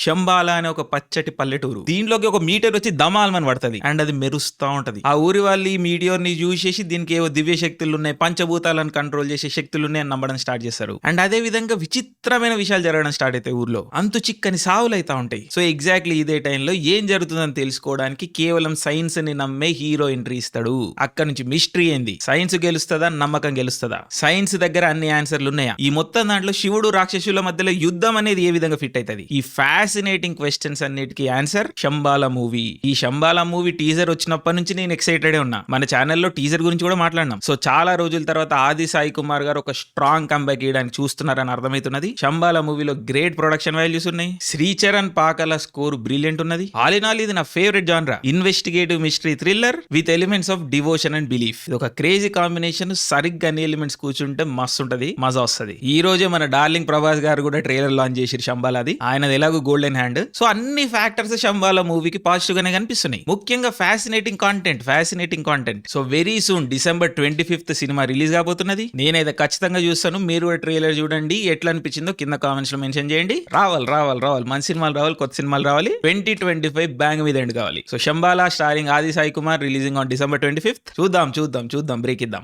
శంబాల అనే ఒక పచ్చటి పల్లెటూరు. దీంట్లోకి ఒక మీటర్ వచ్చి దమాల్మని పడుతుంది అండ్ అది మెరుస్తా ఉంటది. ఆ ఊరి వాళ్ళు ఈ మీడియోర్ ని చూసేసి దీనికి ఏవో దివ్య శక్తులు ఉన్నాయి, పంచభూతాలను కంట్రోల్ చేసే శక్తులు ఉన్నాయి అని నమ్మడం స్టార్ట్ చేస్తారు. అండ్ అదే విధంగా విచిత్రమైన విషయాలు జరగడం స్టార్ట్ అవుతాయి ఊర్లో. అంతు చిక్కని సావులు అవుతా ఉంటాయి. సో ఎగ్జాక్ట్లీ ఇదే టైంలో ఏం జరుగుతుందని తెలుసుకోవడానికి కేవలం సైన్స్ ని నమ్మే హీరో ఎంట్రీ ఇస్తాడు. అక్కడ నుంచి మిస్టరీ ఏంది, సైన్స్ గెలుస్తుందా నమ్మకం గెలుస్తుందా, సైన్స్ దగ్గర అన్ని ఆన్సర్లు ఉన్నాయా, ఈ మొత్తం దాంట్లో శివుడు రాక్షసుల మధ్యలో యుద్ధం అనేది ఏ విధంగా ఫిట్ అవుతుంది, ఈ ఫ్యాసినేటింగ్ క్వశ్చన్స్ అన్నిటికీ ఆన్సర్ శంబాల మూవీ. ఈ శంబాల మూవీ టీజర్ వచ్చినప్పటి నుంచి నేను ఎక్సైటెడ్ ఉన్నా. మన ఛానల్లో టీజర్ గురించి కూడా మాట్లాడినాం. సో చాలా రోజుల తర్వాత ఆది సాయి కుమార్ గారు ఒక స్ట్రాంగ్ కంబ్యాక్ ఇవ్వడానికి చూస్తున్నారని అర్థమవుతున్నది. శంబాల మూవీలో గ్రేట్ ప్రొడక్షన్ వాల్యూస్ ఉన్నాయి. శ్రీచరణ్ పాకల స్కోర్ బ్రిలియంట్ ఉన్నది. ఆల్ ఇన్ ఆల్ ఇది నా ఫేవరెట్ జానరా, investigative mystery thriller with elements of devotion and belief. ఇది ఒక క్రేజీ కాంబినేషన్. సరిగ్గా అన్ని ఎలిమెంట్స్ కూర్చుంటే మస్తు ఉంటది, మజా వస్తుంది. ఈ రోజే మన డార్లింగ్ ప్రభాస్ గారు కూడా ట్రైలర్ లాంచ్ చేసి శంబాలాది. ఆయనది ఎలాగో గోల్డెన్ హ్యాండ్. సో అన్ని ఫ్యాక్టర్స్ శంబాల మూవీకి పాజిటివ్ గానే కనిపిస్తున్నాయి. ముఖ్యంగా fascinating content. So very soon December 25th cinema release కాబోతున్నది. నేనైతే ఖచ్చితంగా చూస్తాను. మీరు కూడా ట్రైలర్ చూడండి, ఎట్లా అనిపించిందో కింద కామెంట్స్ లో మెన్షన్ చేయండి. రావాలి మంచి సినిమాలు రావాలి, కొత్త సినిమాలు రావాలి. 2025 బ్యాంగ్ మీద ఎండ్ కావాలి. సో శంబాల స్టారింగ్ ఆది Sai Kumar releasing on December 25th. చూద్దాం బ్రేక్ ఇద్దాం.